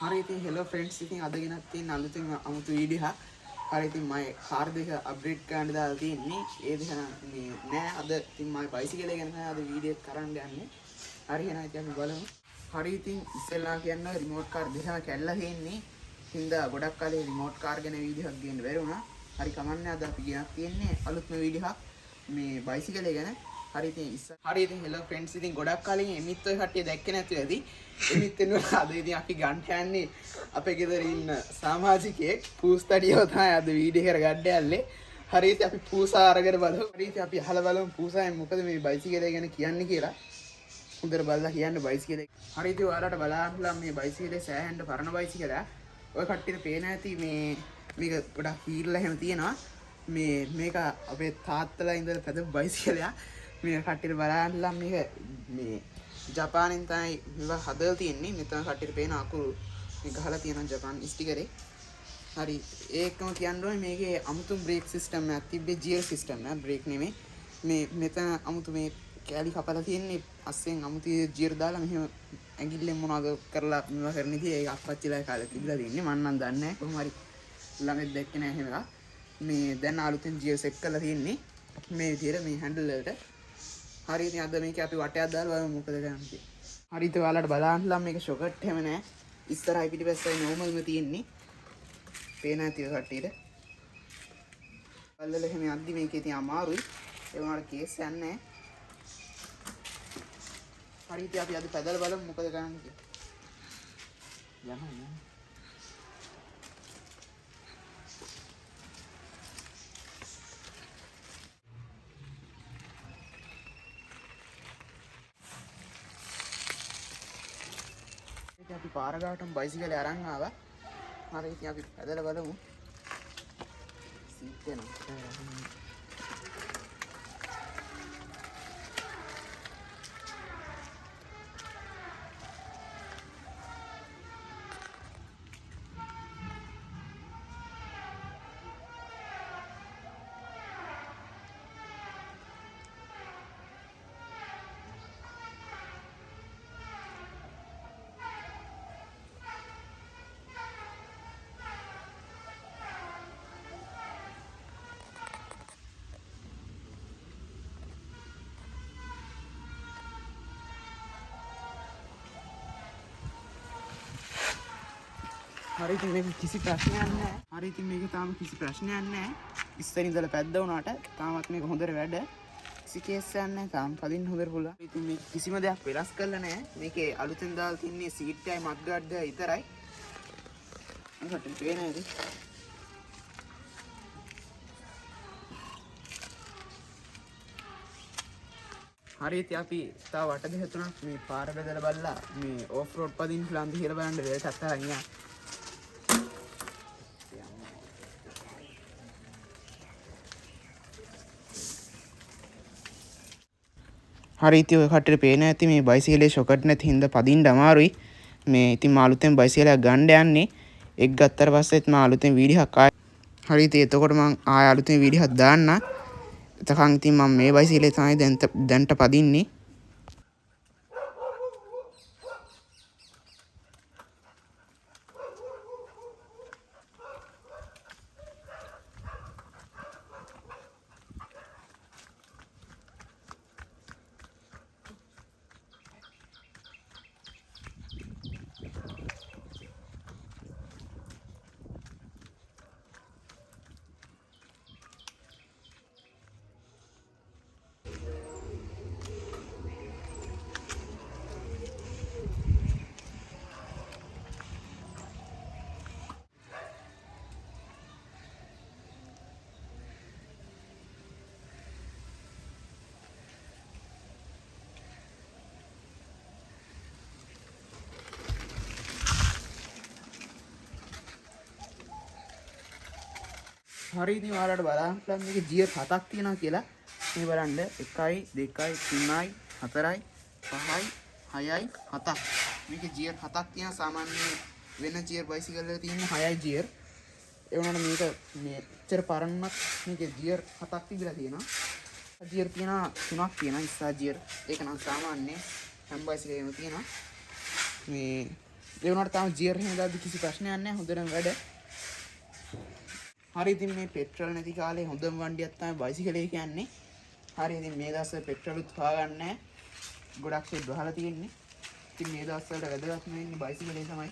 හරි ඉතින් hello friends ඉතින් අද ගෙනත් තියෙන අලුතින් අමුතු වීඩියෝ එකක්. හරි ඉතින් මම කාර් දෙක අප්ඩේට් කරන්න දාලා තියෙන්නේ. ඒ දෙක මේ නෑ අද ඉතින් මම බයිසිකල් එක ගැන තමයි අද වීඩියෝ එක කරන්න යන්නේ. හරි එහෙනම් ඉතින් අපි බලමු. හරි ඉතින් ඉස්සෙල්ලා කියන්න රිමෝට් කාර් දෙකම කැල්ලා තියෙන්නේ. හින්දා ගොඩක් කාලේ රිමෝට් කාර් ගැන වීඩියෝ එකක් ගේන්න බැරි වුණා. හරි කමන්නේ අද අපි ගෙනත් තියෙන්නේ අලුත්ම වීඩියෝ එකක් මේ බයිසිකල් එක ගැන. හරි ඉතින් හෙලෝ ෆ්‍රෙන්ඩ්ස් ඉතින් ගොඩක් කාලෙකින් එමිත් ඔය කට්ටිය දැක්කේ නැතුව ඇති. එමිත් වෙනවා අද ඉතින් අපි ගන්න යන්නේ අපේ ගෙදර ඉන්න සමාජිකයෙක් පූස්තඩියව තමයි අද වීඩියෝ එකට ගන්න යන්නේ. හරි ඉතින් අපි පූසා අරගෙන බලමු. හරි ඉතින් අපි අහලා බලමු පූසාෙන් මොකද මේ බයිසිකල් එක ගැන කියන්නේ කියලා. හොඳට බලලා කියන්න බයිසිකල් එක. හරි ඉතින් ඔයාලට බලන්න මේ බයිසිකල් එක සෑහෙන්න පරණ බයිසිකලයක්. ඔය කට්ටියට පේන ඇති මේක ගොඩක් හීරලා එහෙම තියෙනවා. මේක අපේ තාත්තලා ඉඳලා පැදපු බයිසිකලයක්. මේ කට්ටියට බලන්න මේක මේ ජපානෙන් තමයි මේවා හදලා තියෙන්නේ. මෙතන කට්ටියට පේන අකුරු මේ ගහලා තියෙනවා ජපාන් ස්ටිකරේ. හරි ඒකම කියන්න ඕනේ මේකේ අමුතු බ්‍රේක් සිස්ටම් එකක් තිබ්බේ ජියර් සිස්ටම් එක බ්‍රේක් නෙමෙයි. මෙතන අමුතු මේ කෑලි කපලා තියෙන්නේ අස්සෙන් අමුතු ජියර් දාලා මෙහෙම ඇඟිල්ලෙන් මොනවද කරලා මේවා කරන ඉතින් ඒක අප්පච්චිලා කාලේ තිබිලා තියෙන්නේ. මම නම් දන්නේ නැහැ. කොහොම හරි ළඟට දැක්කේ නැහැ එහෙම එකක්. මේ දැන් අලුතෙන් ජියර් සෙට් කරලා තියෙන්නේ මේ විදිහට මේ හැන්ඩල් වලට. හරි ඉතින් අද මේක අපි වටයක් දාලා බලමු මොකද කරන්නේ කියලා. හරි ඉතින් ඔයාලට බලන්න මේක ෂොකට් එහෙම නෑ. ඉස්සරහයි පිටිපස්සයි නෝමල්ම තියෙන්නේ. පේන ඇති ඔය කට්ටියට. පල්ලල එහෙම යද්දි මේක ඉතින් අමාරුයි. ඒ වුණාට කේස් යන්නේ නෑ. හරි ඉතින් අපි අද පැදලා බලමු මොකද කරන්නේ කියලා. යනවා. අපි පාර ගාටම බයිසිකලේ අරන් ආවා. හරි ඉතින් අපි පැදලා බලමු. සීට් එක හරි ඉතින් මේක කිසි ප්‍රශ්නයක් නැහැ. හරි ඉතින් මේක තාම කිසි ප්‍රශ්නයක් නැහැ. ඉස්සරින් ඉඳලා පැද්ද වුණාට තාමත් මේක හොඳට වැඩ. කිසි කේස් එකක් නැහැ. තාම පදින්න හොඳට පුළුවන්. ඉතින් මේක කිසිම දෙයක් වෙනස් කරලා නැහැ. මේකේ අලුතෙන් දාලා තින්නේ සීට් එකයි මඩ් ගාඩ් එක විතරයි. අහකට පේනවද? හරි ඉතින් අපි තව වට දෙක තුනක් මේ පාර බෙදලා බලලා මේ ඕෆ් රෝඩ් පදින්න ලන්දි කියලා බලන්න වෙලට අත්තරන් යනවා. හරි ඉතින් ඔය කට්ටියට පේන ඇති මේ බයිසිකලේ ෂොකට් නැති හින්දා පදින්න අමාරුයි. මේ ඉතින් මම අලුතෙන් බයිසිකලයක් ගන්න යන්නේ. එක් ගත්තට පස්සෙත් මම අලුතෙන් වීඩියෝ එකක් ආයෙ. හරි ඉතින් එතකොට මම ආයෙ අලුතෙන් වීඩියෝ එකක් දාන්න. එතකන් ඉතින් මම මේ බයිසිකලේ තමයි දැන්ට පදින්නේ. හරි ඉතින් ඔයාලට බලන්න මේකේ ජියර් 7ක් තියෙනවා කියලා. මේ බලන්න 1 2 3යි 4යි 5යි 6යි 7ක්. මේකේ ජියර් 7ක් තියෙනවා. සාමාන්‍ය වෙන ජියර් බයිසිකල් වල තියෙන 6යි ජියර්. ඒ වුණාට මේක මෙච්චර පරණක් මේකේ ජියර් 7ක් තිබිලා තියෙනවා. ජියර් තියෙනවා 3ක් තියෙනවා. ඉස්සා ජියර් ඒක නම් සාමාන්‍ය හැම බයිසිකලෙම තියෙනවා. මේ ඒ වුණාට තාම ජීර් එහෙම දාද්දි කිසි ප්‍රශ්නයක් නැහැ. හොඳටම වැඩ. හරි ඉතින් මේ පෙට්‍රල් නැති කාලේ හොඳම වண்டிයක් තමයි බයිසිකලේ කියන්නේ. හරි ඉතින් මේ දවස්වල පෙට්‍රලුත් හොයාගන්න නැහැ. ගොඩක් ෂෙඩ් වහලා තියෙන්නේ. ඉතින් මේ දවස්වල වැදගත්ම වෙන්නේ බයිසිකලේ තමයි.